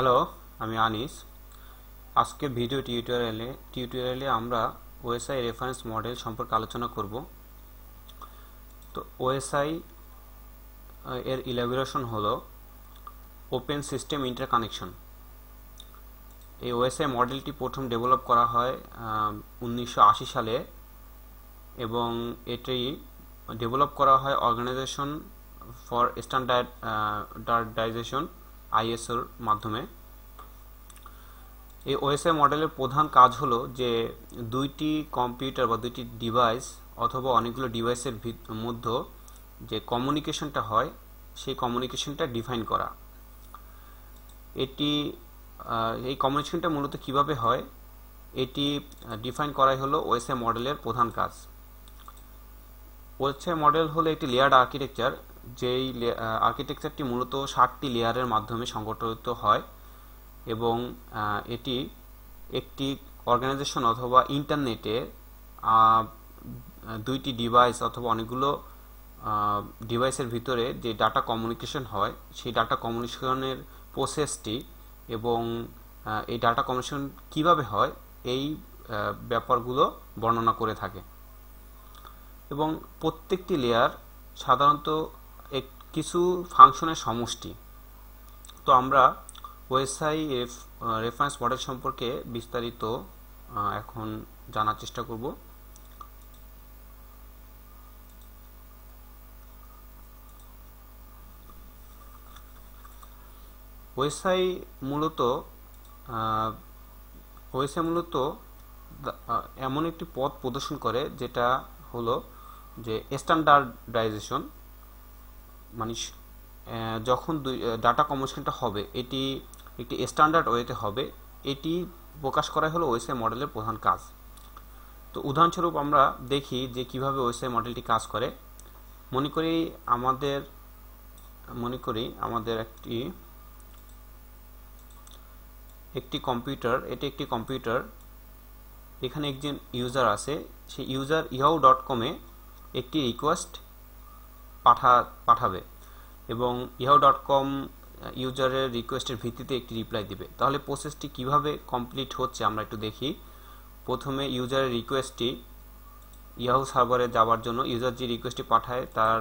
Hello, আমি আনিস। আজকের video টিউটোরিয়ালে আমরা ওএসআই রেফারেন্স মডেল সম্পর্কে আলোচনা করব। তো ওএসআই এর ইলাবোরেশন হলো ওপেন সিস্টেম ইন্টারকানেকশন। এই ওএসআই মডেলটি প্রথম ডেভেলপ করা হয় 1980 সালে এবং এটি ডেভেলপ করা হয় অর্গানাইজেশন ফর স্ট্যান্ডার্ডাইজেশন আইএসওর মাধ্যমে। এই ওএসআই মডেলের প্রধান কাজ হলো যে দুইটি কম্পিউটার বা দুইটি ডিভাইস অথবা অনেকগুলো ডিভাইসের মধ্যে যে কমিউনিকেশনটা হয় সেই কমিউনিকেশনটা ডিফাইন করা। এই কমিউনিকেশনটা মূলত কিভাবে হয় এটি ডিফাইন করাই হলো ওএসআই মডেলের প্রধান কাজ। ওএসআই মডেল হলো একটি লেয়ার্ড আর্কিটেকচার, যেই আর্কিটেকচারটি মূলত 7টি লেয়ারের মাধ্যমে সংগঠিত হয় এবং এটি একটি অর্গানাইজেশন অথবা ইন্টারনেটে দুইটি ডিভাইস অথবা অনেকগুলো ডিভাইসের ভিতরে যে ডাটা কমিউনিকেশন হয় সেই ডাটা কমিউনিকেশনের প্রসেসটি এবং এই ডাটা কমিউনিকেশন কিভাবে হয় এই ব্যাপারগুলো বর্ণনা করে থাকে। এবং প্রত্যেকটি লেয়ার সাধারণত কিছু ফাংশনের সমষ্টি। তো আমরা ওএসআই রেফারেন্স মডেল সম্পর্কে বিস্তারিত এখন জানার চেষ্টা করব। ওএসআই মূলত এমন একটি পথ প্রদর্শন করে যেটা হলো যে স্ট্যান্ডার্ডাইজেশন, মানে যখন ডাটা কমিউনিকেশনটা হবে এটি একটি স্ট্যান্ডার্ড ওয়েতে হবে, এটি প্রকাশ করাই হলো ওএসআই মডেলের প্রধান কাজ। তো উদাহরণস্বরূপ আমরা দেখি যে কিভাবে ওএসআই মডেলটি কাজ করে। মনে করি আমাদের একটি কম্পিউটার, একটি কম্পিউটার, এখানে একজন ইউজার আছে, সেই ইউজার yahoo.com-এ একটি রিকোয়েস্ট পাঠাবে এবং yahoo.com ইউজারের রিকোয়েস্টের ভিত্তিতে একটি রিপ্লাই দিবে। তাহলে প্রসেসটি কিভাবে কমপ্লিট হচ্ছে আমরা একটু দেখি। প্রথমে ইউজারের রিকোয়েস্টটি ইয়াহু সার্ভারে যাওয়ার জন্য ইউজার যে রিকোয়েস্টটি পাঠায় তার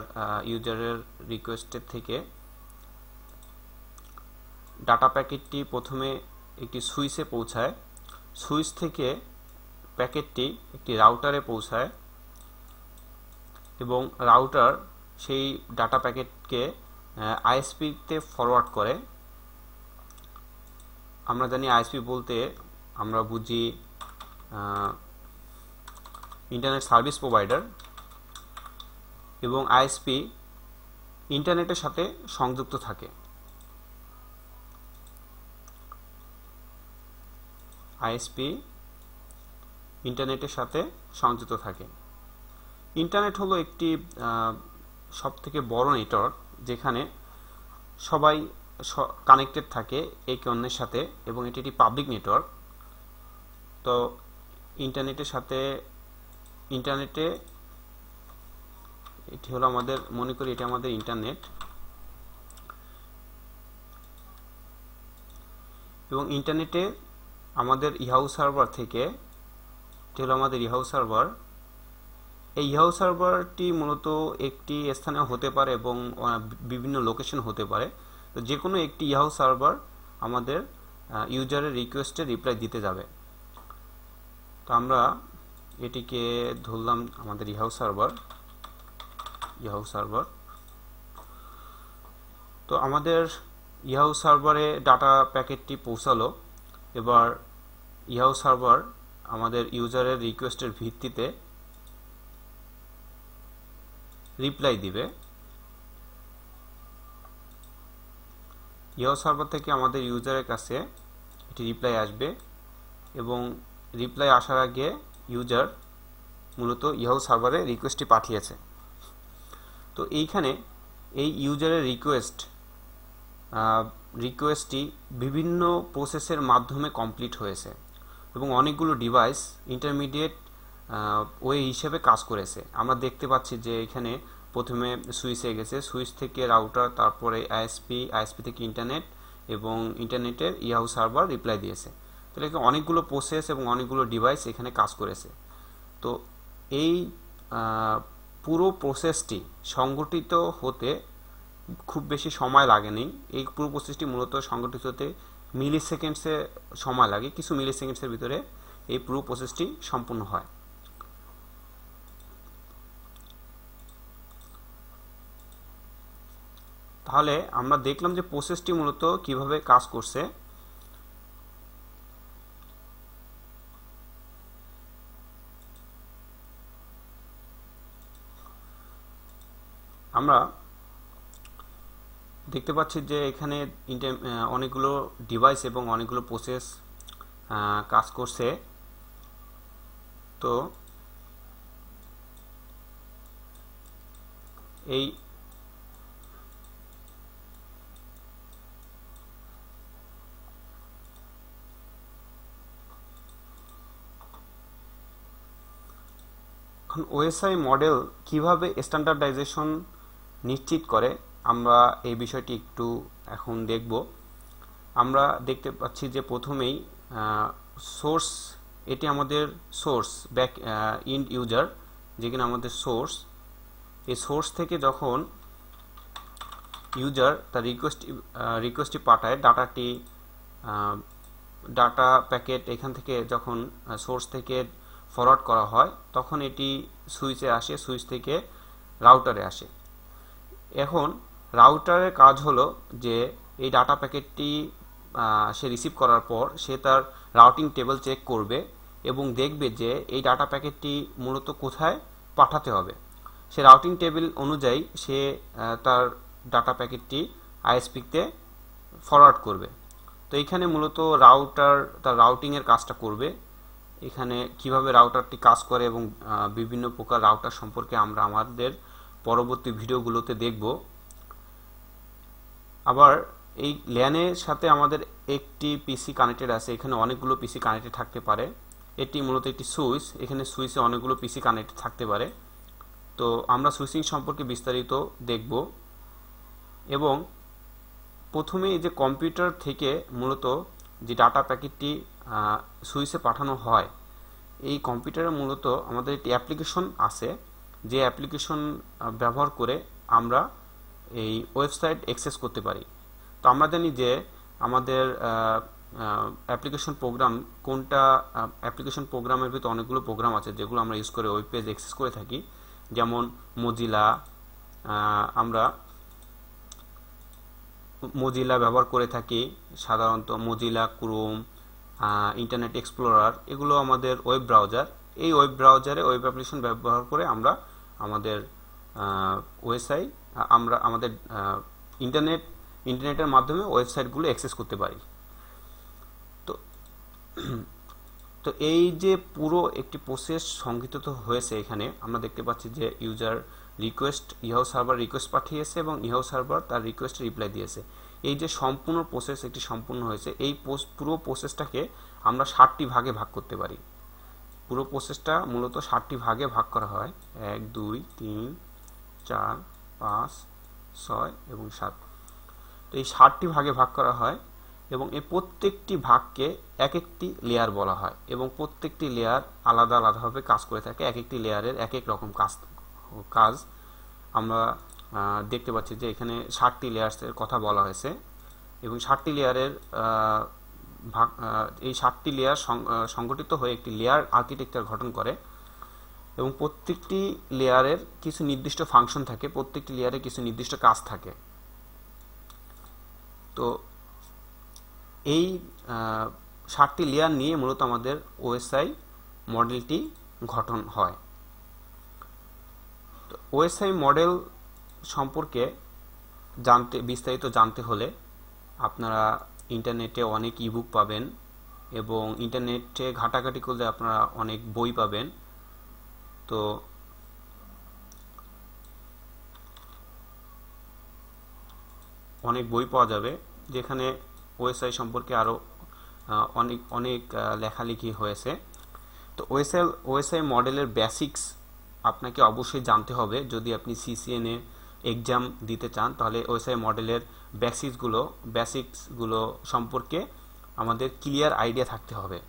ইউজারের রিকোয়েস্টের থেকে ডাটা প্যাকেটটি প্রথমে একটি সুইচে পৌঁছায়, সুইচ থেকে প্যাকেটটি একটি রাউটারে পৌঁছায় এবং রাউটার সেই ডাটা প্যাকেটকে আইএসপিতে ফরওয়ার্ড করে। আমরা জানি আইএসপি বলতে আমরা বুঝি ইন্টারনেট সার্ভিস প্রোভাইডার, এবং আইএসপি ইন্টারনেটের সাথে সংযুক্ত থাকে। আইএসপি ইন্টারনেটের সাথে সংযুক্ত থাকে। ইন্টারনেট হলো একটি সবথেকে বড় নেটওয়ার্ক যেখানে সবাই কানেক্টেড থাকে একে অন্যের সাথে এবং এটি একটি পাবলিক নেটওয়ার্ক। তো ইন্টারনেটে এটি হলো আমাদের, মনে করি এটি আমাদের ইন্টারনেট, এবং ইন্টারনেটে আমাদের ইয়াহু সার্ভার থেকে, এটি হলো আমাদের ইয়াহু সার্ভার। এই ইয়াহু সার্ভারটি মূলত একটি স্থানে হতে পারে এবং বিভিন্ন লোকেশন হতে পারে। তো যে কোনো একটি ইয়াহু সার্ভার আমাদের ইউজারের রিকোয়েস্টে রিপ্লাই দিতে যাবে। তো আমরা এটিকে ধরলাম আমাদের ইয়াহু সার্ভার। তো আমাদের ইয়াহু সার্ভারে ডাটা প্যাকেটটি পৌঁছালো। এবার ইয়াহু সার্ভার আমাদের ইউজারের রিকোয়েস্টের ভিত্তিতে রিপ্লাই দিবে। ইয়াহু সার্ভার থেকে আমাদের ইউজারের কাছে এটি রিপ্লাই আসবে এবং রিপ্লাই আসার আগে ইউজার মূলত ইয়াহু সার্ভারে রিকোয়েস্টটি পাঠিয়েছে। তো এইখানে এই ইউজারের রিকোয়েস্টটি বিভিন্ন প্রসেসের মাধ্যমে কমপ্লিট হয়েছে এবং অনেকগুলো ডিভাইস ইন্টারমিডিয়েট ওয়ে হিসেবে কাজ করেছে। আমরা দেখতে পাচ্ছি যে এখানে প্রথমে সুইচে গেছে, সুইচ থেকে রাউটার, তারপরে আইএসপি থেকে ইন্টারনেট, এবং ইন্টারনেটের ইয়াহু সার্ভার রিপ্লাই দিয়েছে। তাহলে অনেকগুলো প্রসেস এবং অনেকগুলো ডিভাইস এখানে কাজ করেছে। তো এই পুরো প্রসেসটি সংগঠিত হতে খুব বেশি সময় লাগেনি। এই পুরো প্রসেসটি মূলত সংগঠিত হতে মিলি সেকেন্ডসে সময় লাগে, কিছু মিলি সেকেন্ডসের ভিতরে এই পুরো প্রসেসটি সম্পূর্ণ হয়। তাহলে আমরা দেখলাম যে প্রসেসটি মূলত কিভাবে কাজ করছে। আমরা দেখতে পাচ্ছি যে এখানে অনেকগুলো ডিভাইস এবং অনেকগুলো প্রসেস কাজ করছে। তো এই এখন ওএসআই মডেল কিভাবে স্ট্যান্ডার্ডাইজেশন নিশ্চিত করে, আমরা এই বিষয়টি একটু এখন দেখব। আমরা দেখতে পাচ্ছি যে প্রথমেই সোর্স, এটি আমাদের সোর্স ব্যাক ইন্ড ইউজার, যেখানে আমাদের সোর্স, এই সোর্স থেকে যখন ইউজার তার রিকোয়েস্টটি পাঠায়, ডাটা প্যাকেট এখান থেকে যখন সোর্স থেকে ফরওয়ার্ড করা হয়, তখন এটি সুইচে আসে, সুইচ থেকে রাউটারে আসে। এখন রাউটারের কাজ হলো যে এই ডাটা প্যাকেটটি সে রিসিভ করার পর সে তার রাউটিং টেবিল চেক করবে এবং দেখবে যে এই ডাটা প্যাকেটটি মূলত কোথায় পাঠাতে হবে। সে রাউটিং টেবিল অনুযায়ী সে তার ডাটা প্যাকেটটি আইএসপিতে ফরওয়ার্ড করবে। তো এখানে মূলত রাউটার তার রাউটিংয়ের কাজটা করবে। এখানে কিভাবে রাউটারটি কাজ করে এবং বিভিন্ন প্রকার রাউটার সম্পর্কে আমরা আমাদের পরবর্তী ভিডিওগুলোতে দেখব। আবার এই ল্যানের সাথে আমাদের একটি পিসি কানেক্টেড আছে, এখানে অনেকগুলো পিসি কানেক্টেড থাকতে পারে। এটি মূলত একটি সুইচ, এখানে সুইচে অনেকগুলো পিসি কানেক্টেড থাকতে পারে। তো আমরা সুইচিং সম্পর্কে বিস্তারিত দেখব। এবং প্রথমে এই যে কম্পিউটার থেকে মূলত যে ডাটা প্যাকেটটি সুইচে পাঠানো হয়, এই কম্পিউটারে মূলত আমাদের একটি অ্যাপ্লিকেশন আছে, যে অ্যাপ্লিকেশন ব্যবহার করে আমরা এই ওয়েবসাইট অ্যাক্সেস করতে পারি। তো আমরা জানি যে আমাদের অ্যাপ্লিকেশন প্রোগ্রাম কোনটা, অ্যাপ্লিকেশন প্রোগ্রামের ভিতরে অনেকগুলো প্রোগ্রাম আছে যেগুলো আমরা ইউজ করে ওয়েব পেজ অ্যাক্সেস করে থাকি। যেমন মজিলা, আমরা মজিলা ব্যবহার করে থাকি সাধারণত, মজিলা, ক্রোম, ইন্টারনেট এক্সপ্লোরার, এগুলো আমাদের ওয়েব ব্রাউজার। এই ওয়েব ব্রাউজারে ওয়েব অ্যাপ্লিকেশন ব্যবহার করে আমরা আমাদের ওয়েবসাইট, আমরা আমাদের ইন্টারনেটের মাধ্যমে ওয়েবসাইটগুলো অ্যাক্সেস করতে পারি। তো এই যে পুরো একটি প্রসেস সংগঠিত হয়েছে, এখানে আমরা দেখতে পাচ্ছি যে user request, Yahoo server request পাঠিয়েছে এবং ইয়াহু সার্ভার তার রিকোয়েস্ট রিপ্লাই দিয়েছে। এই যে সম্পূর্ণ প্রসেস একটি সম্পূর্ণ হয়েছে, এই পুরো প্রসেসটাকে আমরা 7টি ভাগে ভাগ করতে পারি। পুরো প্রসেসটা মূলত 7টি ভাগে ভাগ করা হয়, 1, 2, 3, 4, 5, 6 এবং 7। তো এই 7টি ভাগে ভাগ করা হয় এবং এই প্রত্যেকটি ভাগকে এক একটি লেয়ার বলা হয় এবং প্রত্যেকটি লেয়ার আলাদা আলাদাভাবে কাজ করে থাকে। এক একটি লেয়ারের এক এক রকম কাজ আমরা দেখতে পাচ্ছি যে এখানে 7টি লেয়ার্সের কথা বলা হয়েছে এবং 7টি লেয়ারের এই 7টি লেয়ার সংগঠিত হয়ে একটি লেয়ার আর্কিটেকচার গঠন করে এবং প্রত্যেকটি লেয়ারের কিছু নির্দিষ্ট ফাংশন থাকে, প্রত্যেকটি লেয়ারে কিছু নির্দিষ্ট কাজ থাকে। তো এই 7টি লেয়ার নিয়ে মূলত আমাদের ওএসআই মডেলটি গঠন হয়। তো ওএসআই মডেল সম্পর্কে বিস্তারিত জানতে হলে আপনারা ইন্টারনেটে অনেক ইবুক পাবেন এবং ইন্টারনেটে ঘাটাঘাটি করলে আপনারা অনেক বই পাবেন। তো অনেক বই পাওয়া যাবে যেখানে ওএসআই সম্পর্কে আরও অনেক লেখালেখি হয়েছে। তো ওএসআই মডেলের বেসিক্স আপনাকে অবশ্যই জানতে হবে যদি আপনি সিসিএনএ এক্সাম দিতে চান তাহলে ওএসআই মডেলের বেসিক্সগুলো সম্পর্কে আমাদের ক্লিয়ার আইডিয়া থাকতে হবে।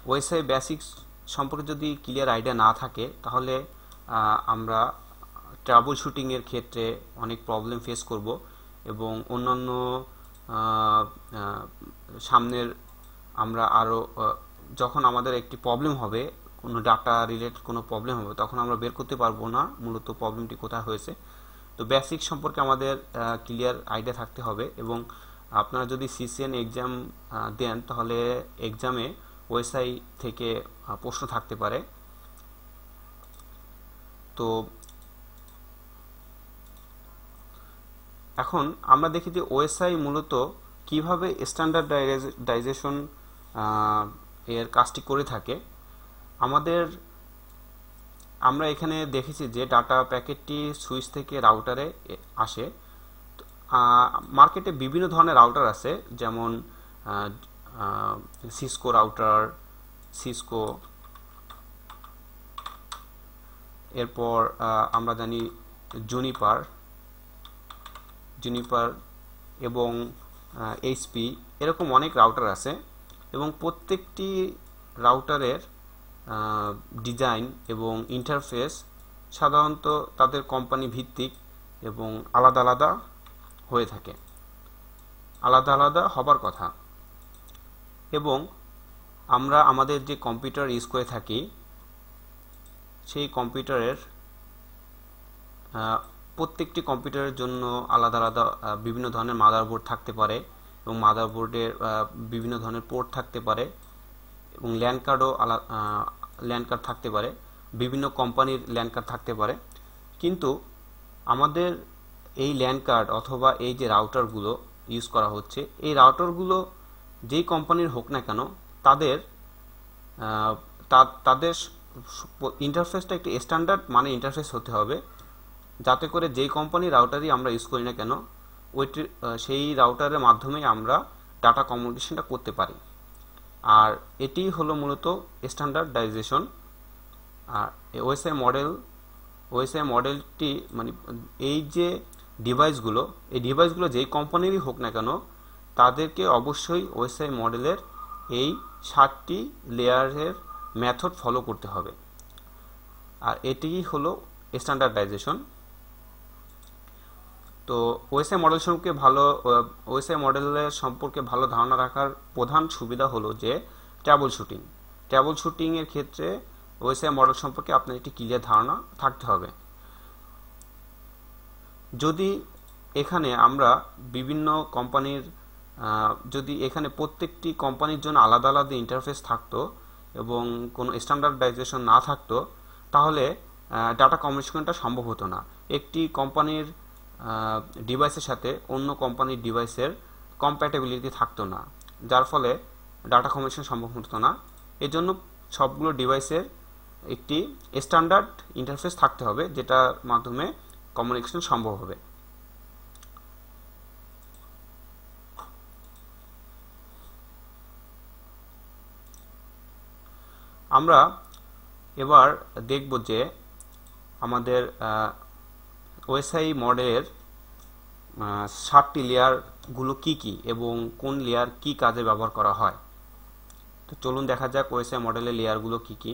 ওএসআই বেসিক্স সম্পর্কে যদি ক্লিয়ার আইডিয়া না থাকে তাহলে আমরা ট্রাবল শুটিংয়ের ক্ষেত্রে অনেক প্রবলেম ফেস করব এবং অন্যান্য সামনের আমরা আরও যখন আমাদের একটি প্রবলেম হবে, কোনো ডাটা রিলেটেড কোনো প্রবলেম হবে, তখন আমরা বের করতে পারবো না মূলত প্রবলেমটি কোথায় হয়েছে। তো বেসিক সম্পর্কে আমাদের ক্লিয়ার আইডিয়া থাকতে হবে এবং আপনারা যদি সিসিএন এক্সাম দেন তাহলে এক্সামে ওএসআই থেকে প্রশ্ন থাকতে পারে। তো এখন আমরা দেখি যে ওএসআই মূলত কিভাবে স্ট্যান্ডার্ডাইজেশন এর কাজটি করে থাকে। আমরা এখানে দেখেছি যে ডাটা প্যাকেটটি সুইচ থেকে রাউটারে আসে। মার্কেটে বিভিন্ন ধরনের রাউটার আছে, যেমন সিসকো রাউটার, সিসকো, এরপর আমরা জানি জুনিপার এবং এইচপি, এরকম অনেক রাউটার আছে এবং প্রত্যেকটি রাউটারের ডিজাইন এবং ইন্টারফেস সাধারণত তাদের কোম্পানি ভিত্তিক এবং আলাদা আলাদা হয়ে থাকে, আলাদা আলাদা হবার কথা। এবং আমরা আমাদের যে কম্পিউটার ইউজ করে থাকি সেই কম্পিউটারের প্রত্যেকটি কম্পিউটারের জন্য আলাদা আলাদা বিভিন্ন ধরনের মাদারবোর্ড থাকতে পারে এবং মাদারবোর্ডের বিভিন্ন ধরনের পোর্ট থাকতে পারে এবং ল্যান কার্ড থাকতে পারে, বিভিন্ন কোম্পানির ল্যান কার্ড থাকতে পারে। কিন্তু আমাদের এই ল্যান কার্ড অথবা এই যে রাউটারগুলো ইউজ করা হচ্ছে, এই রাউটারগুলো যেই কোম্পানির হোক না কেন তাদের ইন্টারফেসটা একটি স্ট্যান্ডার্ড মানে ইন্টারফেস হতে হবে, যাতে করে যেই কোম্পানির রাউটারই আমরা ইউজ করি না কেন সেই রাউটারের মাধ্যমে আমরা ডাটা কমিউনিকেশনটা করতে পারি। আর এটি হলো মূলত স্ট্যান্ডার্ডাইজেশন। আর ওএসআই মডেলটি মানে এই যে ডিভাইসগুলো যেই কোম্পানিরই হোক না কেন তাদেরকে অবশ্যই ওএসআই মডেলের এই 7টি লেয়ারের মেথড ফলো করতে হবে। আর এটিই হলো স্ট্যান্ডার্ডাইজেশন। তো ওএসআই মডেলের সম্পর্কে ভালো ধারণা রাখার প্রধান সুবিধা হলো যে ট্রাবল শুটিংয়ের ক্ষেত্রে ওএসআই মডেল সম্পর্কে আপনার একটি ক্লিয়ার ধারণা থাকতে হবে। যদি এখানে আমরা বিভিন্ন কোম্পানির যদি এখানে প্রত্যেকটি কোম্পানির জন্য আলাদা আলাদা ইন্টারফেস থাকতো এবং কোনো স্ট্যান্ডার্ডাইজেশন না থাকতো তাহলে ডাটা কমিউনিকেশনটা সম্ভব হতো না। একটি কোম্পানির ডিভাইসের সাথে অন্য কোম্পানির ডিভাইসের কম্প্যাটেবিলিটি থাকতো না, যার ফলে ডাটা কমিউনিকেশন সম্ভব হতো না। এজন্য সবগুলো ডিভাইসের একটি স্ট্যান্ডার্ড ইন্টারফেস থাকতে হবে, যেটার মাধ্যমে কমিউনিকেশন সম্ভব হবে। আমরা এবার দেখব যে আমাদের ওএসআই মডেলের 7টি লেয়ারগুলো কি এবং কোন লেয়ার কি কাজে ব্যবহার করা হয়। তো চলুন দেখা যাক ওএসআই মডেলের লেয়ারগুলো কি।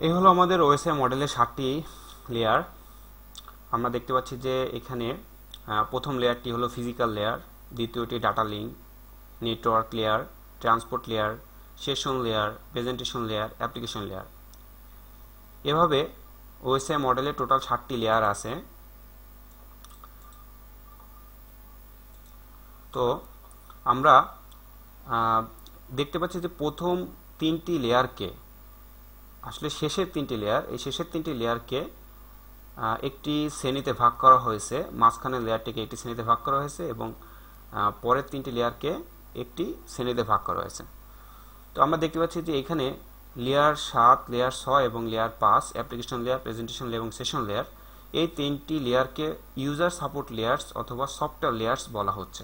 এই হলো আমাদের ওএসআই মডেলের 7টি লেয়ার। আমরা দেখতে পাচ্ছি যে এখানে প্রথম লেয়ারটি হলো ফিজিক্যাল লেয়ার, দ্বিতীয়টি data link, network layer, transport layer, session layer, presentation layer, application layer. এভাবে ওএসআই মডেলে টোটাল 7টি লেয়ার আছে। তো আমরা দেখতে পাচ্ছি যে প্রথম 3টি লেয়ারকে আসলে শেষের 3টি লেয়ার, এই শেষের 3টি লেয়ারকে একটি শ্রেণীতে ভাগ করা হয়েছে, মাঝখানের লেয়ারটিকে একটি শ্রেণীতে ভাগ করা হয়েছে এবং পরের 3টি লেয়ারকে একটি শ্রেণীতে ভাগ করা হয়েছে। তো আমরা দেখতে পাচ্ছি যে এখানে লেয়ার 7, লেয়ার 6 এবং layer 5, application layer, presentation layer এবং সেশন লেয়ার, এই তিনটি লেয়ারকে ইউজার সাপোর্ট লেয়ার্স অথবা সফটওয়্যার লেয়ার্স বলা হচ্ছে।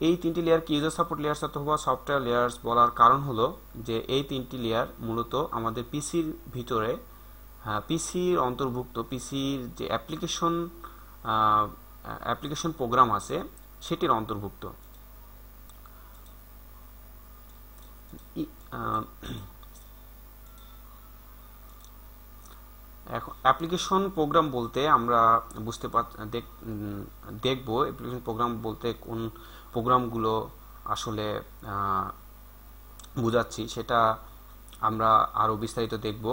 এই তিনটি লেয়ারকে ইউজার সাপোর্ট লেয়ার্স অথবা সফটওয়্যার লেয়ার্স বলার কারণ হলো যে এই তিনটি লেয়ার মূলত আমাদের পিসির ভিতরে, পিসির অন্তর্ভুক্ত, পিসির যে অ্যাপ্লিকেশন প্রোগ্রাম আছে সেটির অন্তর্ভুক্ত। এখন অ্যাপ্লিকেশন প্রোগ্রাম বলতে আমরা দেখব অ্যাপ্লিকেশন প্রোগ্রাম বলতে কোন প্রোগ্রামগুলো আসলে বোঝাচ্ছি সেটা আমরা আরও বিস্তারিত দেখব।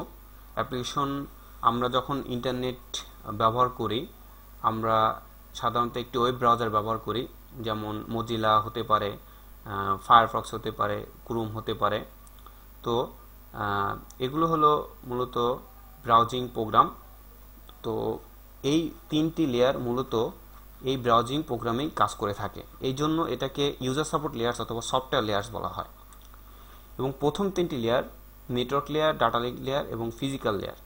অ্যাপ্লিকেশন আমরা যখন ইন্টারনেট ব্যবহার করি, আমরা সাধারণত একটি ওয়েব ব্রাউজার ব্যবহার করি, যেমন মজিলা হতে পারে, ফায়ারফক্স হতে পারে, ক্রোম হতে পারে। তো এগুলো হলো মূলত ব্রাউজিং প্রোগ্রাম। তো এই তিনটি লেয়ার মূলত এই ব্রাউজিং প্রোগ্রামেই কাজ করে থাকে, এই জন্য এটাকে ইউজার সাপোর্ট লেয়ার্স অথবা সফটওয়্যার লেয়ার্স বলা হয়। এবং প্রথম তিনটি layer, network layer, data link layer এবং ফিজিক্যাল লেয়ার,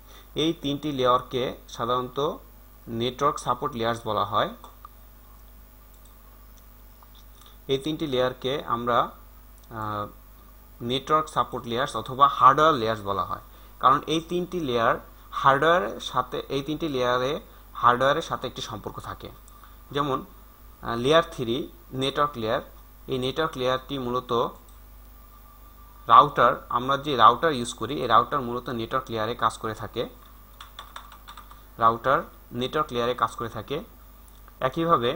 এই তিনটি লেয়ারকে সাধারণত নেটওয়ার্ক সাপোর্ট লেয়ার্স বলা হয়। এই তিনটি লেয়ারকে আমরা নেটওয়ার্ক সাপোর্ট লেয়ার্স অথবা হার্ডওয়্যার লেয়ার্স বলা হয়, কারণ এই তিনটি লেয়ার হার্ডওয়্যারের সাথে একটি সম্পর্ক থাকে। যেমন লেয়ার 3 নেটওয়ার্ক লেয়ার, এই নেটওয়ার্ক লেয়ারটি মূলত রাউটার, আমরা যে রাউটার ইউজ করি এই রাউটার মূলত নেটওয়ার্ক লেয়ারে কাজ করে থাকে, একইভাবে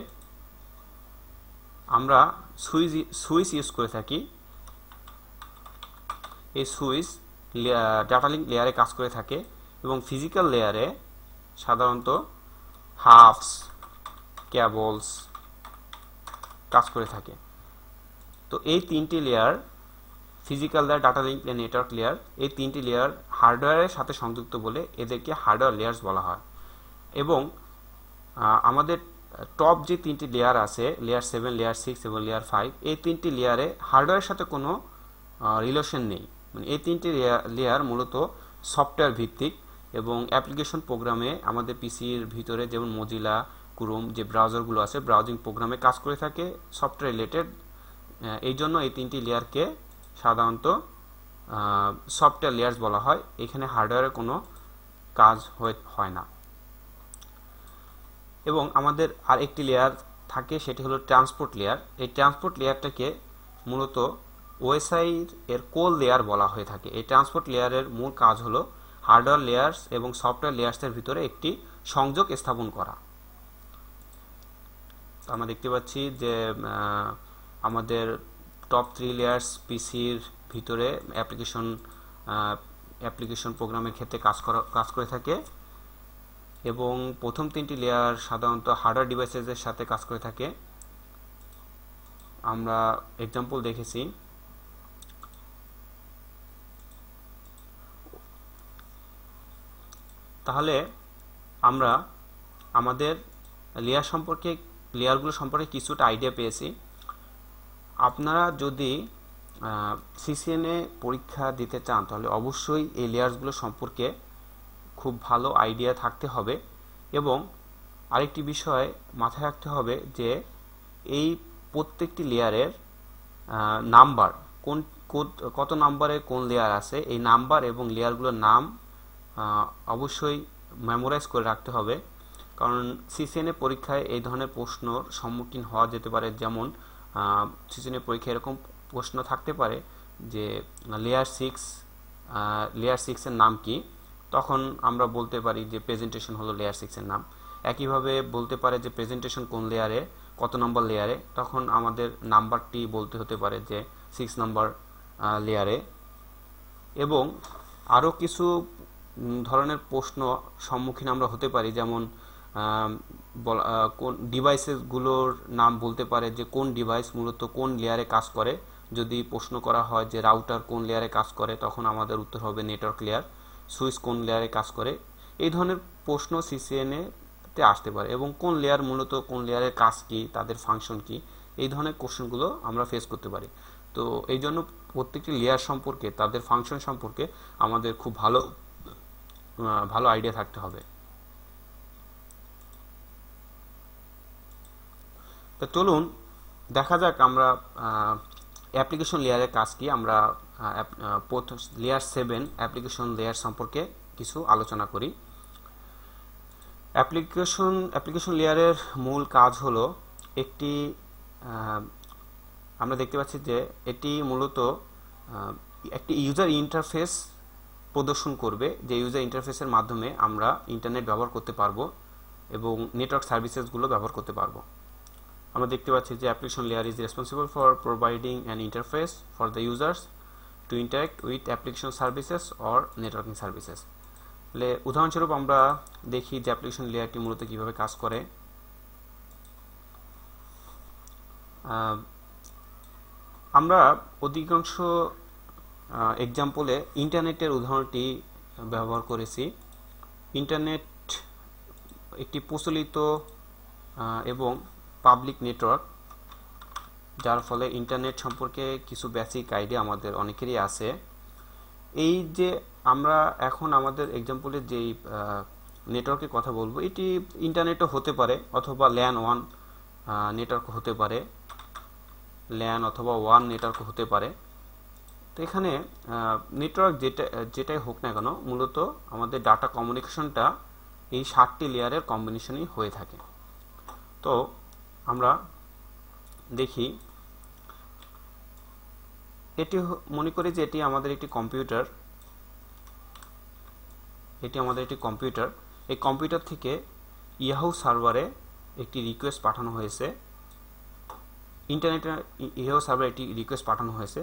আমরা সুইচ ইউজ করে থাকি, এই সুইচ ডাটা লিঙ্ক লেয়ারে কাজ করে থাকে। এবং ফিজিক্যাল লেয়ারে সাধারণত হাবস, কেবলস কাজ করে থাকে। তো এই তিনটি layer, physical layer, data link layer, network layer, এই তিনটি লেয়ার হার্ডওয়্যারের সাথে সংযুক্ত বলে এদেরকে হার্ডওয়্যার লেয়ার্স বলা হয়। এবং আমাদের টপ যে তিনটি লেয়ার আছে, লেয়ার 7, লেয়ার 6 এবং লেয়ার 5, এই তিনটি লেয়ারে হার্ডওয়্যারের সাথে কোনো রিলেশন নেই। মানে এই তিনটি লেয়ার মূলত সফটওয়্যার ভিত্তিক এবং অ্যাপ্লিকেশন প্রোগ্রামে আমাদের পিসির ভিতরে যেমন মজিলা, ক্রোম যে ব্রাউজারগুলো আছে ব্রাউজিং প্রোগ্রামে কাজ করে থাকে, সফটওয়্যার রিলেটেড। এই জন্য এই তিনটি লেয়ারকে সাধারণত সফটওয়্যার লেয়ার্স বলা হয়, এখানে হার্ডওয়্যারের কোনো কাজ হয় না। এবং আমাদের আর একটি লেয়ার থাকে, সেটি হলো ট্রান্সপোর্ট লেয়ার। এই ট্রান্সপোর্ট লেয়ারটাকে মূলত ওএসআই এর কোর লেয়ার বলা হয়ে থাকে। এই ট্রান্সপোর্ট লেয়ারের মূল কাজ হলো হার্ডওয়্যার লেয়ার্স এবং সফটওয়্যার লেয়ার্সের ভিতরে একটি সংযোগ স্থাপন করা। আমরা দেখতে পাচ্ছি যে আমাদের টপ 3 লেয়ার্স পিসির ভিতরে অ্যাপ্লিকেশন প্রোগ্রামের ক্ষেত্রে কাজ করে থাকে, এবং প্রথম তিনটি লেয়ার সাধারণত হার্ডওয়্যার ডিভাইসেসের সাথে কাজ করে থাকে। আমরা এক্সাম্পল দেখেছি। তাহলে আমরা আমাদের লেয়ারগুলো সম্পর্কে কিছুটা আইডিয়া পেয়েছি। আপনারা যদি সিসিএনএ পরীক্ষা দিতে চান তাহলে অবশ্যই এই লেয়ারগুলো সম্পর্কে খুব ভালো আইডিয়া থাকতে হবে। এবং আরেকটি বিষয় মাথায় রাখতে হবে যে এই প্রত্যেকটি লেয়ারের নাম্বার, কত নাম্বারে কোন লেয়ার আছে, এই নাম্বার এবং লেয়ারগুলোর নাম অবশ্যই মেমোরাইজ করে রাখতে হবে, কারণ সিসিএনএ পরীক্ষায় এই ধরনের প্রশ্নর সম্মুখীন হওয়া যেতে পারে। যেমন সিসিএনএ পরীক্ষায় এরকম প্রশ্ন থাকতে পারে যে লেয়ার 6 এর নাম কি, তখন আমরা বলতে পারি যে প্রেজেন্টেশন হলো লেয়ার 6 এর নাম। একইভাবে বলতে পারে যে প্রেজেন্টেশন কোন লেয়ারে, কত নম্বর লেয়ারে, তখন আমাদের নাম্বারটি বলতে হতে পারে যে 6 নম্বর লেয়ারে। এবং আরও কিছু ধরনের প্রশ্ন সম্মুখীন আমরা হতে পারি, যেমন কোন ডিভাইসেসগুলোর নাম বলতে পারে যে কোন ডিভাইস মূলত কোন লেয়ারে কাজ করে। যদি প্রশ্ন করা হয় যে রাউটার কোন লেয়ারে কাজ করে, তখন আমাদের উত্তর হবে নেটওয়ার্ক লেয়ার। সুইচ কোন লেয়ারে কাজ করে, এই ধরনের প্রশ্ন সিসিএনএ তে আসতে পারে। এবং কোন লেয়ার মূলত কোন লেয়ারের কাজ কি, তাদের ফাংশন কি, এই ধরনের কোশ্চেনগুলো আমরা ফেস করতে পারি। তো এই জন্য প্রত্যেকটি লেয়ার সম্পর্কে, তাদের ফাংশন সম্পর্কে আমাদের খুব ভালো আইডিয়া থাকতে হবে। তো চলুন দেখা যাক আমরা অ্যাপ্লিকেশন লেয়ারের কাজ কি। আমরা লেয়ার 7 অ্যাপ্লিকেশন লেয়ার সম্পর্কে কিছু আলোচনা করি। অ্যাপ্লিকেশন লেয়ারের মূল কাজ হলো একটি, আমরা দেখতে পাচ্ছি যে এটি মূলত একটি ইউজার ইন্টারফেস প্রদর্শন করবে, যে ইউজার ইন্টারফেসের মাধ্যমে আমরা ইন্টারনেট ব্যবহার করতে পারবো এবং নেটওয়ার্ক সার্ভিসেসগুলো ব্যবহার করতে পারবো। আমরা দেখতে পাচ্ছি যে application layer is responsible for providing an interface for the users two interact with application services or networking services. তাহলে উদাহরণস্বরূপ আমরা দেখি যে অ্যাপ্লিকেশন লেয়ারটি মূলত কিভাবে কাজ করে। আমরা অধিকাংশ এক্সাম্পলে ইন্টারনেটের উদাহরণটি ব্যবহার করেছি। ইন্টারনেট একটি প্রচলিত এবং পাবলিক নেটওয়ার্ক, যার ফলে ইন্টারনেট সম্পর্কে কিছু বেসিক আইডিয়া আমাদের অনেকেরই আছে। এই যে আমরা এখন আমাদের এক্সাম্পলের যেই নেটওয়ার্কের কথা বলবো, এটি ইন্টারনেটও হতে পারে অথবা ল্যান 1 নেটওয়ার্ক হতে পারে, ল্যান অথবা ওয়ান নেটওয়ার্ক হতে পারে। তো এখানে নেটওয়ার্ক যেটাই হোক না কেন, মূলত আমাদের ডাটা কমিউনিকেশনটা এই 7টি লেয়ারের কম্বিনেশনই হয়ে থাকে। তো আমরা দেখি, এটি মনে করি যে এটি আমাদের একটি কম্পিউটার, এই কম্পিউটার থেকে ইয়াহু সার্ভারে একটি রিকোয়েস্ট পাঠানো হয়েছে, ইন্টারনেটে ইয়াহু সার্ভারে একটি রিকোয়েস্ট পাঠানো হয়েছে।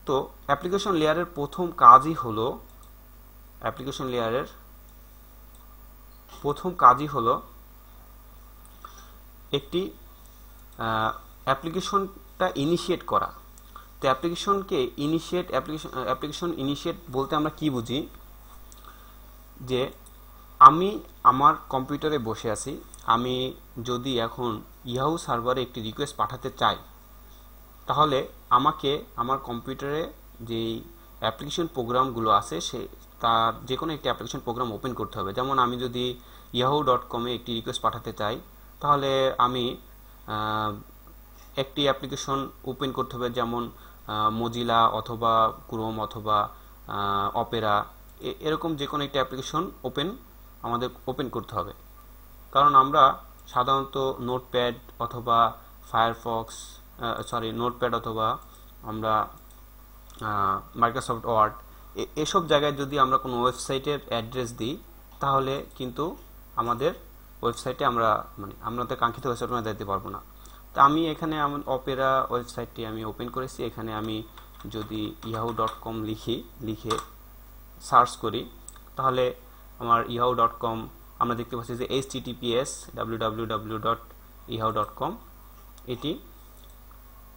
তো অ্যাপ্লিকেশন লেয়ারের প্রথম কাজই হলো একটি অ্যাপ্লিকেশনটা ইনিশিয়েট করা। তো অ্যাপ্লিকেশন ইনিশিয়েট বলতে আমরা কি বুঝি, যে আমি আমার কম্পিউটারে বসে আছি, আমি যদি এখন ইয়াহু সার্ভারে একটি রিকোয়েস্ট পাঠাতে চাই, তাহলে আমাকে আমার কম্পিউটারে যেই অ্যাপ্লিকেশন প্রোগ্রামগুলো আছে তার যে কোনো একটি অ্যাপ্লিকেশন প্রোগ্রাম ওপেন করতে হবে। যেমন আমি যদি yahoo.com একটি রিকোয়েস্ট পাঠাতে চাই, তাহলে আমি একটি অ্যাপ্লিকেশন ওপেন করতে হবে, যেমন মজিলা অথবা ক্রোম অথবা অপেরা, এরকম যে কোনো একটি অ্যাপ্লিকেশন আমাদের ওপেন করতে হবে। কারণ আমরা সাধারণত নোটপ্যাড অথবা নোটপ্যাড অথবা আমরা মাইক্রোসফট ওয়ার্ড এসব জায়গায় যদি আমরা কোনো ওয়েবসাইটের অ্যাড্রেস দিই, তাহলে কিন্তু আমাদের ওয়েবসাইটে আমাদের কাঙ্ক্ষিত ওয়েবসাইটে আমরা যেতে পারবো না। তো আমি এখানে অপেরা ওয়েবসাইটটি আমি ওপেন করেছি। এখানে আমি যদি yahoo.com লিখে সার্চ করি, তাহলে আমার yahoo.com আমরা দেখতে পাচ্ছি যে https www.yahoo.com এটি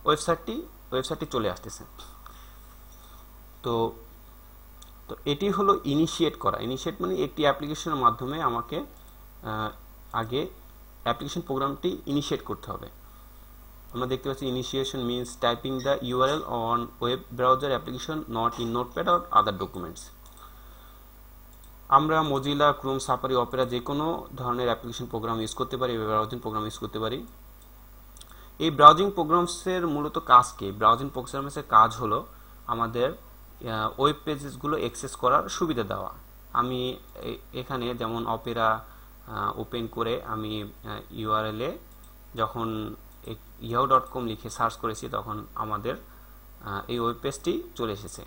ওয়েবসাইটটি চলে আসতেছে। তো এটি হলো ইনিশিয়েট করা। ইনিশিয়েট মানে একটি অ্যাপ্লিকেশনের মাধ্যমে আমাকে আগে অ্যাপ্লিকেশন প্রোগ্রামটি ইনিশিয়েট করতে হবে। আমরা দেখতে পাচ্ছি initiation means typing the URL on web browser application not in notepad or other documents. আমরা মজিলা, ক্রোম, সাফারি, অপেরা যে কোনো ধরনের অ্যাপ্লিকেশন প্রোগ্রাম ইউজ করতে পারি, ব্রাউজিং প্রোগ্রাম ইউজ করতে পারি। এই ব্রাউজিং প্রোগ্রামসের মূলত কাজ কি? ব্রাউজিং প্রোগ্রামসের কাজ হলো আমাদের ওয়েব পেজেসগুলো অ্যাক্সেস করার সুবিধা দেওয়া। আমি এখানে যেমন অপেরা ওপেন করে আমি ইউআরএলে যখন yahoo.com লিখে সার্চ করেছি, তখন আমাদের এই ওয়েব পেজটি চলে এসেছে।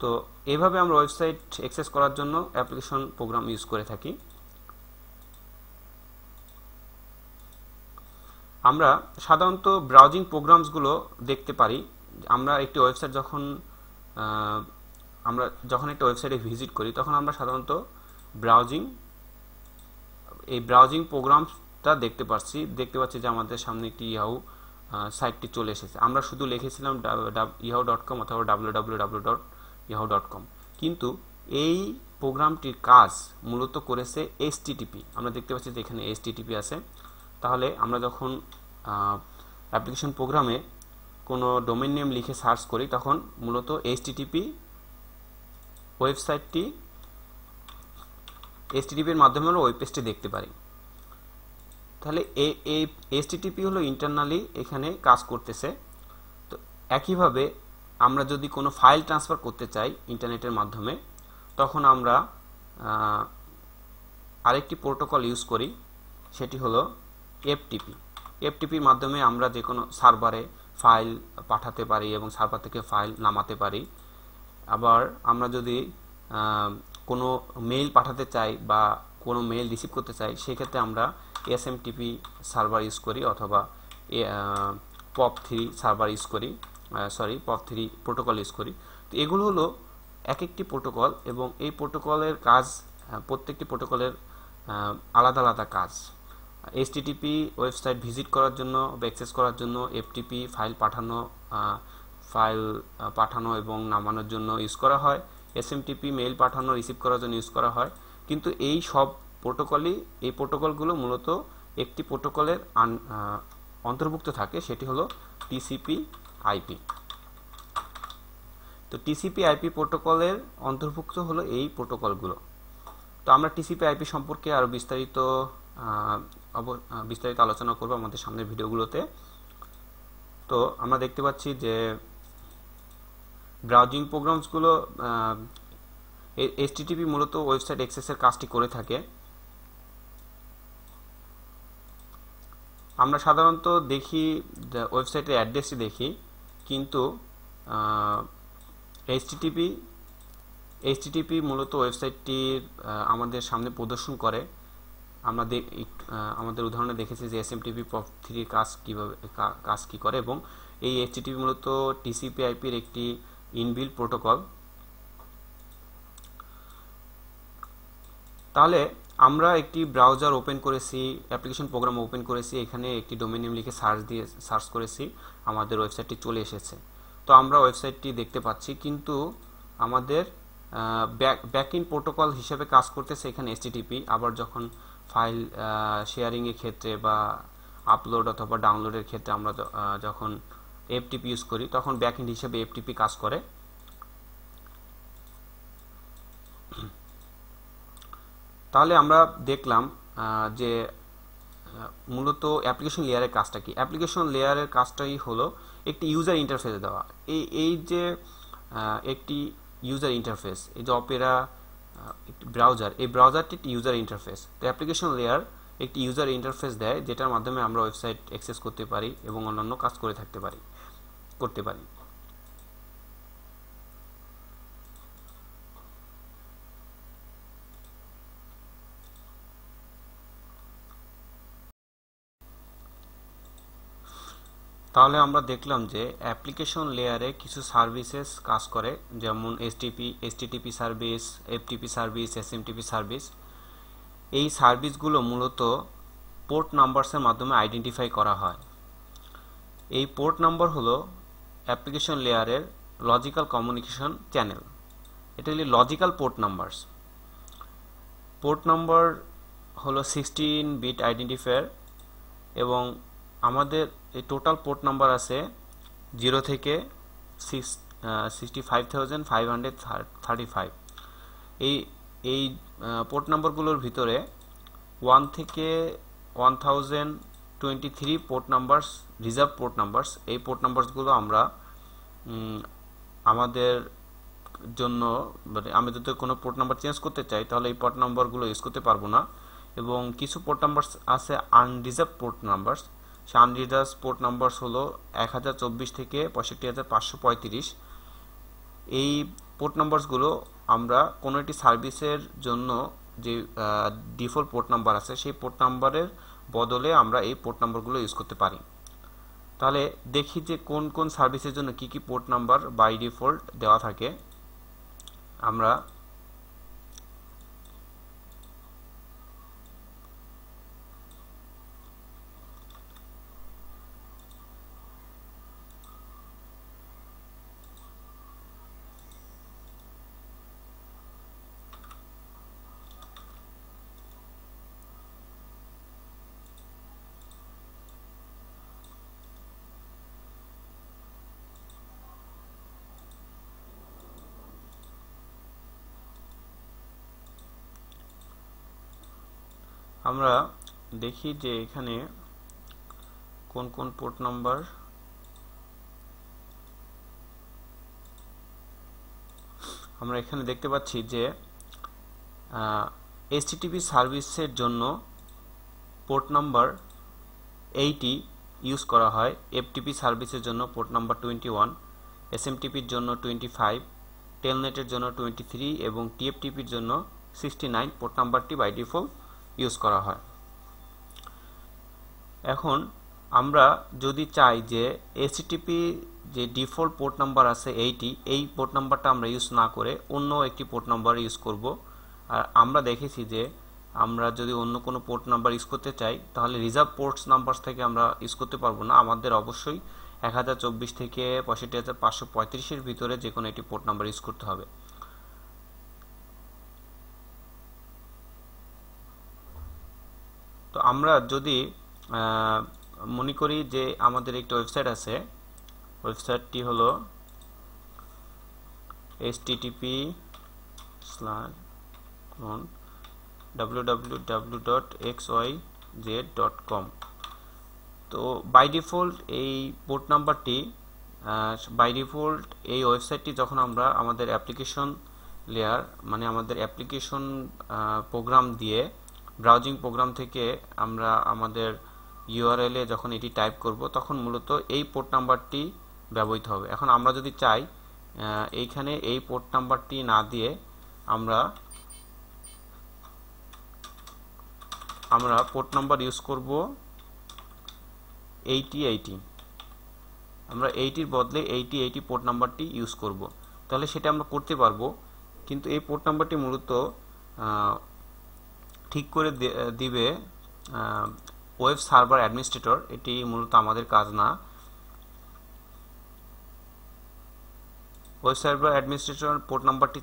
তো এইভাবে আমরা ওয়েবসাইট অ্যাক্সেস করার জন্য অ্যাপ্লিকেশন প্রোগ্রাম ইউজ করে থাকি। আমরা সাধারণত ব্রাউজিং প্রোগ্রামসগুলো দেখতে পারি। আমরা একটি ওয়েবসাইট যখন একটা ওয়েবসাইটে ভিজিট করি, তখন আমরা সাধারণত ব্রাউজিং প্রোগ্রামটা দেখতে পাচ্ছি যে আমাদের সামনে একটি ইয়াহু সাইটটি চলে এসেছে। আমরা শুধু লিখেছিলাম yahoo.com অথবা www.yahoo.com, কিন্তু এই প্রোগ্রামটির কাজ মূলত করেছে HTTP। আমরা দেখতে পাচ্ছি যে এখানে HTTP আছে। তাহলে আমরা যখন অ্যাপ্লিকেশন প্রোগ্রামে কোনো ডোমেইন নেম লিখে সার্চ করি তখন মূলত এইচটিটিপি ওয়েবসাইটটি এইচটিটিপির মাধ্যমে আমরা ওয়েব পেজটি দেখতে পারি। তাহলে এই এইচটিটিপি হলো ইন্টারনালি এখানে কাজ করতেছে। তো একইভাবে আমরা যদি কোনো ফাইল ট্রান্সফার করতে চাই ইন্টারনেটের মাধ্যমে তখন আমরা আরেকটি প্রোটোকল ইউজ করি, সেটি হলো এফটিপি। এফটিপির মাধ্যমে আমরা যে কোনো সার্ভারে ফাইল পাঠাতে পারি এবং সার্ভার থেকে ফাইল নামাতে পারি। আবার আমরা যদি কোনো মেইল পাঠাতে চাই বা কোনো মেইল রিসিভ করতে চাই সেক্ষেত্রে আমরা এসএমটিপি সার্ভার ইউজ করি অথবা POP3 সার্ভার ইউজ করি, POP3 প্রোটোকল ইউজ করি। তো এগুলো হলো এক একটি প্রোটোকল এবং এই প্রোটোকলের কাজ প্রত্যেকটি প্রোটোকলের আলাদা আলাদা কাজ। এইচটিটিপি ওয়েবসাইট ভিজিট করার জন্য বা অ্যাক্সেস করার জন্য, এফটিপি ফাইল পাঠানো এবং নামানোর জন্য ইউজ করা হয়, এসএমটিপি মেইল পাঠানো রিসিভ করার জন্য ইউজ করা হয়। কিন্তু এই সব এই প্রোটোকলগুলো মূলত একটি প্রোটোকলের অন্তর্ভুক্ত থাকে, সেটি হলো টিসিপি আইপি। তো টিসিপি আইপি প্রোটোকলের অন্তর্ভুক্ত হলো এই প্রোটোকলগুলো। তো আমরা টিসিপি আইপি সম্পর্কে আরও বিস্তারিত আলোচনা করব আমাদের সামনের ভিডিওগুলোতে। তো আমরা দেখতে পাচ্ছি যে ব্রাউজিং প্রোগ্রামসগুলো এইচটিটিপি মূলত ওয়েবসাইট অ্যাক্সেসের কাজটি করে থাকে। আমরা সাধারণত দেখি ওয়েবসাইটের অ্যাড্রেসটি দেখি, কিন্তু এইচটিটিপি মূলত ওয়েবসাইটটির আমাদের সামনে প্রদর্শন করে। আমরা আমাদের উদাহরণে দেখেছি যে এসএমটিপি POP3 কাজ কি করে এবং এই এইচটিটিপি মূলত টিসিপি আইপির একটি ইনবিল্ট প্রোটোকল। তাহলে আমরা একটি ব্রাউজার ওপেন করেছি, অ্যাপ্লিকেশন প্রোগ্রাম ওপেন করেছি, এখানে একটি ডোমেইন নেম লিখে সার্চ করেছি, আমাদের ওয়েবসাইটটি চলে এসেছে। তো আমরা ওয়েবসাইটটি দেখতে পাচ্ছি, কিন্তু আমাদের ব্যাকএন্ড প্রোটোকল হিসেবে কাজ করতেছে এখানে এইচটিটিপি। আবার যখন ফাইল শেয়ারিংয়ের ক্ষেত্রে বা আপলোড অথবা ডাউনলোডের ক্ষেত্রে আমরা যখন এফটিপি ইউজ করি তখন ব্যাকএন্ড হিসেবে এফটিপি কাজ করে। তাহলে আমরা দেখলাম যে মূলত অ্যাপ্লিকেশন লেয়ারের কাজটা কি। অ্যাপ্লিকেশন লেয়ারের কাজটাই হলো একটি ইউজার ইন্টারফেস দেওয়া। এই যে একটি ইউজার ইন্টারফেস, এই যে অপেরা একটি ব্রাউজার, এই ব্রাউজারটি একটি ইউজার ইন্টারফেস। তো অ্যাপ্লিকেশন লেয়ার একটি ইউজার ইন্টারফেস দেয় যেটার মাধ্যমে আমরা ওয়েবসাইট অ্যাক্সেস করতে পারি এবং অন্যান্য কাজ করতে পারি। তাহলে আমরা দেখলাম যে অ্যাপ্লিকেশন লেয়ারে কিছু সার্ভিসেস কাজ করে, যেমন HTTP service, FTP service, SMTP service. এই সার্ভিসগুলো মূলত পোর্ট নাম্বারসের মাধ্যমে আইডেন্টিফাই করা হয়। এই পোর্ট নাম্বার হলো অ্যাপ্লিকেশন লেয়ারের লজিক্যাল কমিউনিকেশন চ্যানেল। এটা হলো logical port numbers. Port number হলো 16 বিট আইডেন্টিফায়ার এবং আমাদের এই টোটাল পোর্ট নাম্বার আছে 0 থেকে 65,535। এই পোর্ট নাম্বারগুলোর ভিতরে 1 থেকে 1023 port numbers reserve port numbers. এই পোর্ট নাম্বারসগুলো আমরা আমাদের জন্য, আমি যদি কোনো পোর্ট নাম্বার চেঞ্জ করতে চাই তাহলে এই পোর্ট নাম্বারগুলো ইউজ করতে পারবো না। এবং কিছু পোর্ট নাম্বারস আছে আনরিজার্ভ পোর্ট নাম্বারস। সেই আনরিজার্ভ পোর্ট নাম্বারস হলো 1024 থেকে 65,535। এই পোর্ট নাম্বারসগুলো আমরা কোনো একটি সার্ভিসের জন্য যে ডিফল্ট পোর্ট নাম্বার আছে সেই পোর্ট নাম্বারের বদলে আমরা এই পোর্ট নাম্বারগুলো ইউজ করতে পারি। তাহলে দেখি যে কোন কোন সার্ভিসের জন্য কি কি পোর্ট নাম্বার বাই ডিফল্ট দেওয়া থাকে। আমরা আমরা দেখি যে এখানে কোন কোন পোর্ট নাম্বার আমরা এখানে দেখতে পাচ্ছি যে HTTP সার্ভিসের জন্য পোর্ট নাম্বার 80 ইউজ করা হয়, FTP সার্ভিসের জন্য পোর্ট নাম্বার 21, SMTPর জন্য 25, টেলনেটের জন্য 23 এবং TFTPর জন্য 69 পোর্ট নাম্বারটি বাই ডিফল্ট ইউজ করা হয়। এখন আমরা যদি চাই যে HTTP যে ডিফল্ট পোর্ট নাম্বার আছে 80, এই পোর্ট নাম্বারটা আমরা ইউজ না করে অন্য একটি পোর্ট নাম্বার ইউজ করব। আর আমরা দেখেছি যে আমরা যদি অন্য কোনো পোর্ট নাম্বার ইউজ করতে চাই তাহলে রিজার্ভ পোর্টস নাম্বার থেকে আমরা ইউজ করতে পারবো না, আমাদের অবশ্যই 1024 থেকে 65535 এর ভিতরে যে কোনো একটি পোর্ট নাম্বার ইউজ করতে হবে। তো আমরা যদি মনে করি যে আমাদের একটা ওয়েবসাইট আছে, ওয়েবসাইটটি হলো http://www.xyz.com। তো বাই ডিফল্ট এই পোর্ট নাম্বারটি বাই ডিফল্ট এই ওয়েবসাইটটি যখন আমরা আমাদের অ্যাপ্লিকেশন লেয়ার মানে আমাদের অ্যাপ্লিকেশন প্রোগ্রাম দিয়ে ব্রাউজিং প্রোগ্রাম থেকে আমরা আমাদের ইউআরএল এ যখন এটি টাইপ করব তখন মূলত এই পোর্ট নাম্বারটি ব্যবহৃত হবে। এখন আমরা যদি চাই এইখানে এই পোর্ট নাম্বারটি না দিয়ে আমরা পোর্ট নাম্বার ইউজ করব 8080, আমরা 80 বদলে 8080 পোর্ট নাম্বারটি ইউজ করব, তাহলে সেটা আমরা করতে পারবো। কিন্তু এই পোর্ট নাম্বারটি মূলত ঠিক করে দিবে ওয়েব সার্ভার অ্যাডমিনিস্ট্রেটর, এটি মূলত আমাদের কাজ না। ওয়েব সার্ভার অ্যাডমিনিস্ট্রেটর পোর্ট নাম্বারটি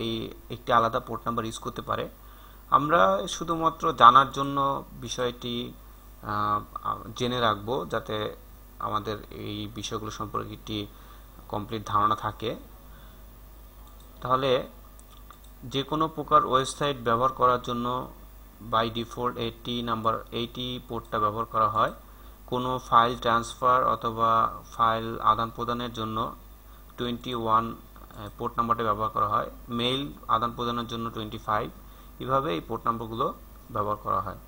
এই একটি আলাদা পোর্ট নাম্বার ইউজ করতে পারে। আমরা শুধুমাত্র জানার জন্য বিষয়টি জেনে রাখবো যাতে আমাদের এই বিষয়গুলো সম্পর্কে একটি কমপ্লিট ধারণা থাকে। তাহলে যে কোনো প্রকার ওয়েবসাইট ব্যবহার করার জন্য বাই ডিফল্ট 80 পোর্টটা ব্যবহার করা হয়। কোনো ফাইল ট্রান্সফার অথবা ফাইল আদান প্রদানের জন্য 21 পোর্ট নাম্বারটা ব্যবহার করা হয়। মেইল আদান প্রদানের জন্য 25, এভাবে এই পোর্ট নাম্বারগুলো ব্যবহার করা হয়।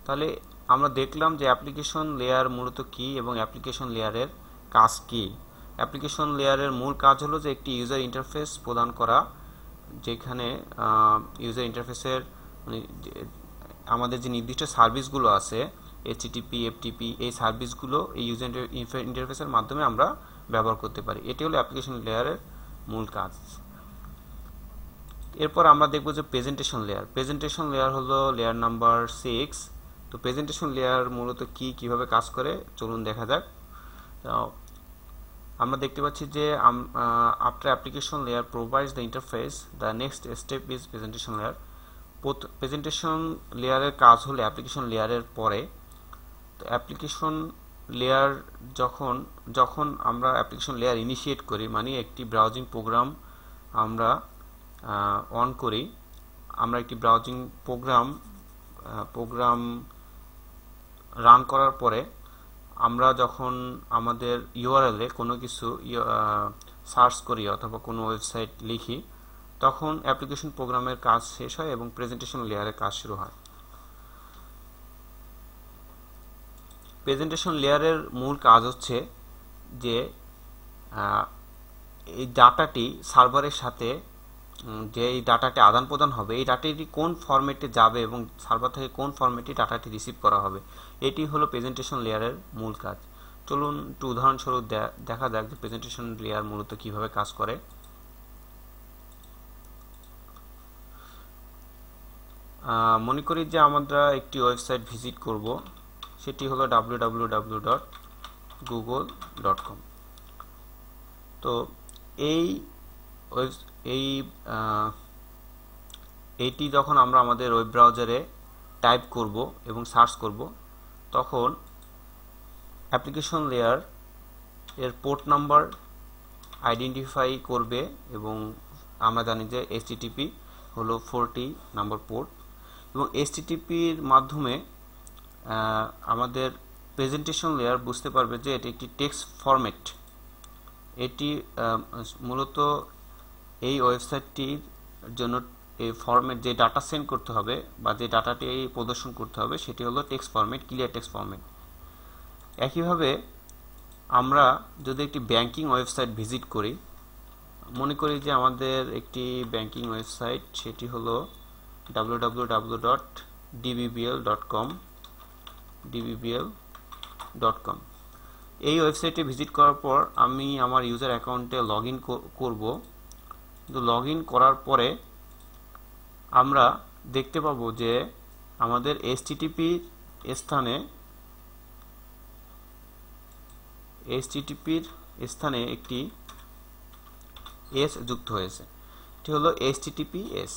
তাহলে আমরা দেখলাম যে অ্যাপ্লিকেশন লেয়ার মূলত কি এবং অ্যাপ্লিকেশন লেয়ারের কাজ কি। অ্যাপ্লিকেশন লেয়ারের মূল কাজ হলো যে একটি ইউজার ইন্টারফেস প্রদান করা, যেখানে ইউজার ইন্টারফেসের মানে আমাদের যে নির্দিষ্ট সার্ভিসগুলো আছে HTTP, FTP, এই সার্ভিসগুলো এই ইউজার ইন্টারফেসের মাধ্যমে আমরা ব্যবহার করতে পারি। এটি হলো অ্যাপ্লিকেশন লেয়ারের মূল কাজ। এরপর আমরা দেখব যে প্রেজেন্টেশন লেয়ার। প্রেজেন্টেশন লেয়ার হলো লেয়ার নাম্বার 6। তো প্রেজেন্টেশন লেয়ার মূলত কিভাবে কাজ করে চলুন দেখা যাক। আমরা দেখতে পাচ্ছি যে after application layer provides the interface, the next step is presentation layer. Presentation লেয়ারের কাজ হলো অ্যাপ্লিকেশন লেয়ারের পরে। তো অ্যাপ্লিকেশন লেয়ার যখন আমরা অ্যাপ্লিকেশন লেয়ার ইনিশিয়েট করি, মানে একটি ব্রাউজিং প্রোগ্রাম আমরা অন করি, আমরা একটি ব্রাউজিং প্রোগ্রাম রান করার পরে আমরা যখন আমাদের ইউআরএল এ কোনো কিছু সার্চ করি অথবা কোনো ওয়েবসাইট লিখি, তখন অ্যাপ্লিকেশন প্রোগ্রামের কাজ শেষ হয় এবং প্রেজেন্টেশন লেয়ারের কাজ শুরু হয়। প্রেজেন্টেশন লেয়ারের মূল কাজ হচ্ছে যে এই ডাটাটি সার্ভারের সাথে যে এই ডাটাটি আদান প্রদান হবে, এই ডাটাটি কোন ফরম্যাটে যাবে এবং সার্ভার থেকে কোন ফরম্যাটে ডাটাটি রিসিভ করা হবে, এটি হলো প্রেজেন্টেশন লেয়ারের মূল কাজ। চলুন একটু উদাহরণস্বরূপ দেখা যাক যে প্রেজেন্টেশন লেয়ার মূলত কিভাবে কাজ করে। মনে করি যে আমরা একটি ওয়েবসাইট ভিজিট করব, সেটি হলো www.google.com। তো এইটি যখন আমরা আমাদের ওয়েব ব্রাউজারে টাইপ করব এবং সার্চ করব, তখন অ্যাপ্লিকেশন লেয়ার এর পোর্ট নাম্বার আইডেন্টিফাই করবে এবং আমরা জানি যে HTTP হলো 40 নম্বর পোর্ট, এবং HTTPর মাধ্যমে আমাদের প্রেজেন্টেশন লেয়ার বুঝতে পারবে যে এটি একটি টেক্সট ফরম্যাট। এটি মূলত এই ওয়েবসাইটটির জন্য এই ফরম্যাট যে ডাটা সেন্ড করতে হবে বা যে ডাটাটি প্রদর্শন করতে হবে সেটি হলো text format, clear text format. একইভাবে আমরা যদি একটি ব্যাংকিং ওয়েবসাইট ভিজিট করি, মনে করি যে আমাদের একটি ব্যাংকিং ওয়েবসাইট, সেটি হলো www.dbbl.com। এই ওয়েবসাইটে ভিজিট করার পর আমি আমার ইউজার অ্যাকাউন্টে লগ ইন করব। কিন্তু লগ ইন করার পরে আমরা দেখতে পাবো যে আমাদের HTTPর স্থানে একটি এস যুক্ত হয়েছে, এটি হলো HTTPS।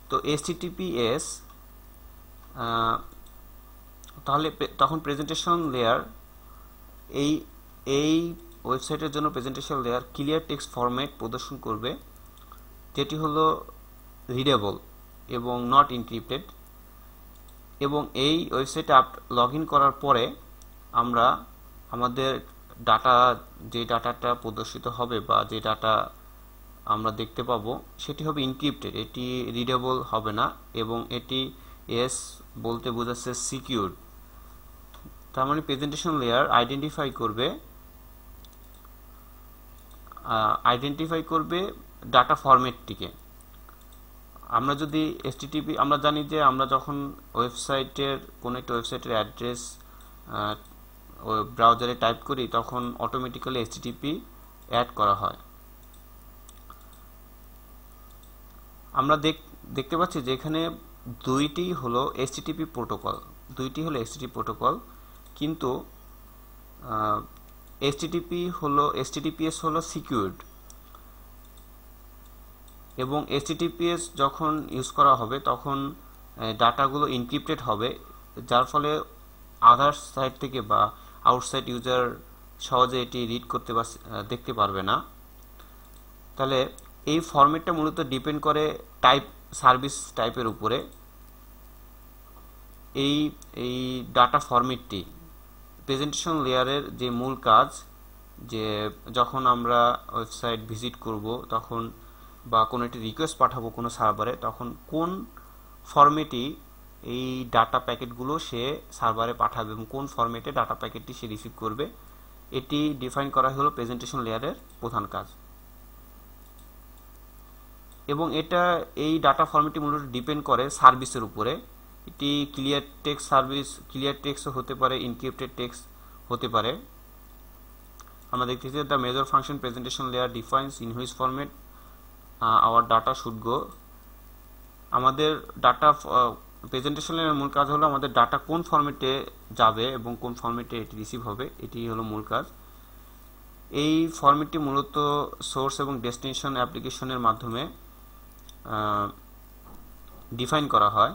তো HTTPS তাহলে তখন প্রেজেন্টেশন লেয়ার এই ওয়েবসাইটের জন্য presentation layer clear text format প্রদর্শন করবে, যেটি হলো রিডেবল এবং নট এনক্রিপ্টেড। এবং এই ওয়েবসাইটে লগ ইন করার পরে আমরা আমাদের ডাটা, যে ডাটাটা প্রদর্শিত হবে বা যে ডাটা আমরা দেখতে পাবো সেটি হবে এনক্রিপ্টেড, এটি রিডেবল হবে না, এবং এটি এস বলতে বোঝাচ্ছে সিকিউরড। তার মানে প্রেজেন্টেশন লেয়ার আইডেন্টিফাই করবে ডাটা ফরম্যাটটিকে। আমরা যদি আমরা জানি যে আমরা যখন কোনো একটা ওয়েবসাইটের অ্যাড্রেস ব্রাউজারে টাইপ করি তখন অটোমেটিক্যালি HTTP অ্যাড করা হয়। আমরা দেখতে পাচ্ছি যে এখানে দুইটি হলো HTTP প্রোটোকল, কিন্তু HTTPS হলো সিকিউরড, এবং HTTPS যখন ইউজ করা হবে তখন ডাটাগুলো এনক্রিপ্টেড হবে, যার ফলে আদার সাইট থেকে বা আউটসাইড ইউজার সহজে এটি রিড করতে বা দেখতে পারবে না। তাহলে এই ফরম্যাটটা মূলত ডিপেন্ড করে সার্ভিস টাইপের উপরে। এই ডাটা ফরম্যাটটি প্রেজেন্টেশন লেয়ারের যে মূল কাজ, যে যখন আমরা ওয়েবসাইট ভিজিট করব তখন বা কোনো একটি রিকোয়েস্ট পাঠাবো কোনো সার্ভারে, তখন কোন ফরম্যাটে এই ডাটা প্যাকেটগুলো সে সার্ভারে পাঠাবে এবং কোন ফরম্যাটে ডাটা প্যাকেটটি সে রিসিভ করবে, এটি ডিফাইন করা হলো প্রেজেন্টেশন লেয়ারের প্রধান কাজ। এবং এই ডাটা ফরম্যাটটি মূলত ডিপেন্ড করে সার্ভিসের উপরে। এটি ক্লিয়ার টেক্সট সার্ভিস, ক্লিয়ার টেক্সটও হতে পারে, এনক্রিপ্টেড টেক্সট হতে পারে। আমরা দেখতেছি the major function presentation layer defines in which format our data should go. আমাদের ডাটা প্রেজেন্টেশন লেয়ারের মূল কাজ হলো আমাদের ডাটা কোন ফরম্যাটে যাবে এবং কোন ফরম্যাটে এটি রিসিভ হবে, এটি হলো মূল কাজ। এই ফরম্যাটটি মূলত সোর্স এবং ডেস্টিনেশন অ্যাপ্লিকেশনের মাধ্যমে ডিফাইন করা হয়।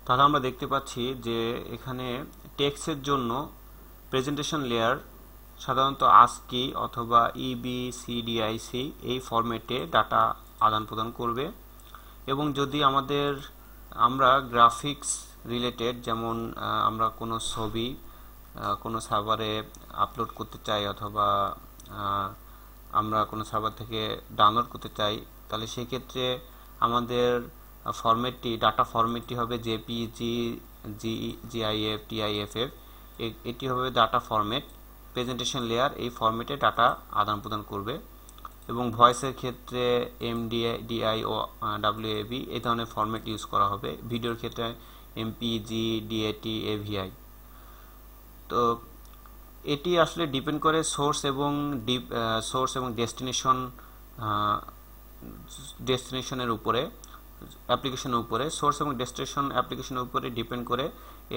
তাহলে আমরা দেখতে পাচ্ছি যে এখানে টেক্সটের জন্য প্রেজেন্টেশন লেয়ার সাধারণত ASCII অথবা EBCDIC এই ফরম্যাটে ডাটা আদান প্রদান করবে। এবং যদি আমরা গ্রাফিক্স রিলেটেড, যেমন আমরা কোনো ছবি কোনো সার্ভারে আপলোড করতে চাই অথবা আমরা কোনো সার্ভার থেকে ডাউনলোড করতে চাই, তাহলে সেই ক্ষেত্রে আমাদের ডাটা ফরম্যাটটি হবে JPG, GIF, TIFF। এটি হবে ডাটা ফরম্যাট। প্রেজেন্টেশন লেয়ার এই ফরম্যাটে ডাটা আদান প্রদান করবে। এবং ভয়েসের ক্ষেত্রে MDI ও WAV এই ধরনের ফরম্যাট ইউজ করা হবে। ভিডিওর ক্ষেত্রে MPG, DAT, AVI। তো এটি আসলে ডিপেন্ড করে সোর্স এবং ডেস্টিনেশনের উপরে। অ্যাপ্লিকেশনের উপরে, সোর্স এবং ডেস্টিনেশন অ্যাপ্লিকেশনের উপরে ডিপেন্ড করে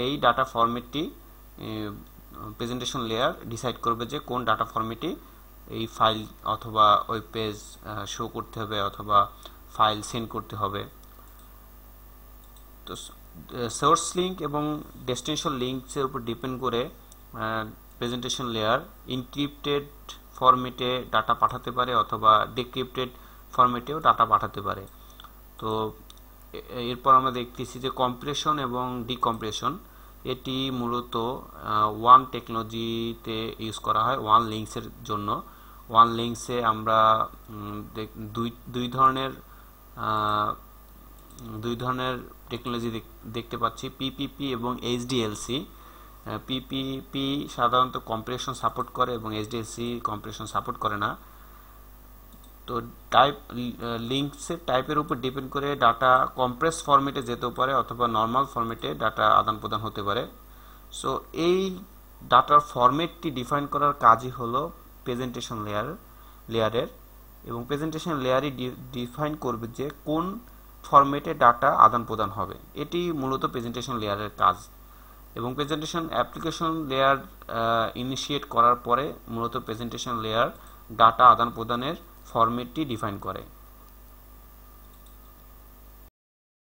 এই ডাটা ফরম্যাটটি প্রেজেন্টেশন লেয়ার ডিসাইড করবে যে কোন ডাটা ফরম্যাটে এই ফাইল অথবা ওয়েব পেজ শো করতে হবে অথবা ফাইল সেন্ড করতে হবে। তো সোর্স লিঙ্ক এবং ডেস্টিনেশন লিঙ্কসের উপর ডিপেন্ড করে প্রেজেন্টেশন লেয়ার ইনক্রিপ্টেড ফরম্যাটে ডাটা পাঠাতে পারে অথবা ডিক্রিপ্টেড ফরম্যাটেও ডাটা পাঠাতে পারে। তো এরপর আমরা দেখতেছি যে কম্প্রেশন এবং ডিকম্প্রেশন, এটি মূলত ওয়ান টেকনোলজিতে ইউজ করা হয় ওয়ান লিঙ্কসের জন্য। ওয়ান লিঙ্কসে আমরা দুই ধরনের টেকনোলজি দেখতে পাচ্ছি, পিপিপি এবং এইচডিএলসি। পিপিপি সাধারণত কম্প্রেশন সাপোর্ট করে এবং এইচডিএলসি কম্প্রেশন সাপোর্ট করে না। তো লিঙ্কসের টাইপের উপর ডিপেন্ড করে ডাটা কম্প্রেস ফরম্যাটে যেতেও পারে অথবা নর্মাল ফরম্যাটে ডাটা আদান প্রদান হতে পারে। সো এই ডাটার ফরম্যাটটি ডিফাইন করার কাজই হলো প্রেজেন্টেশন লেয়ারের, এবং প্রেজেন্টেশন লেয়ারই ডিফাইন করবে যে কোন ফরম্যাটে ডাটা আদান প্রদান হবে। এটি মূলত প্রেজেন্টেশন লেয়ারের কাজ, এবং প্রেজেন্টেশন অ্যাপ্লিকেশন লেয়ার ইনিশিয়েট করার পরে মূলত প্রেজেন্টেশন লেয়ার ডাটা আদান প্রদানের ফরম্যাটটি ডিফাইন করে।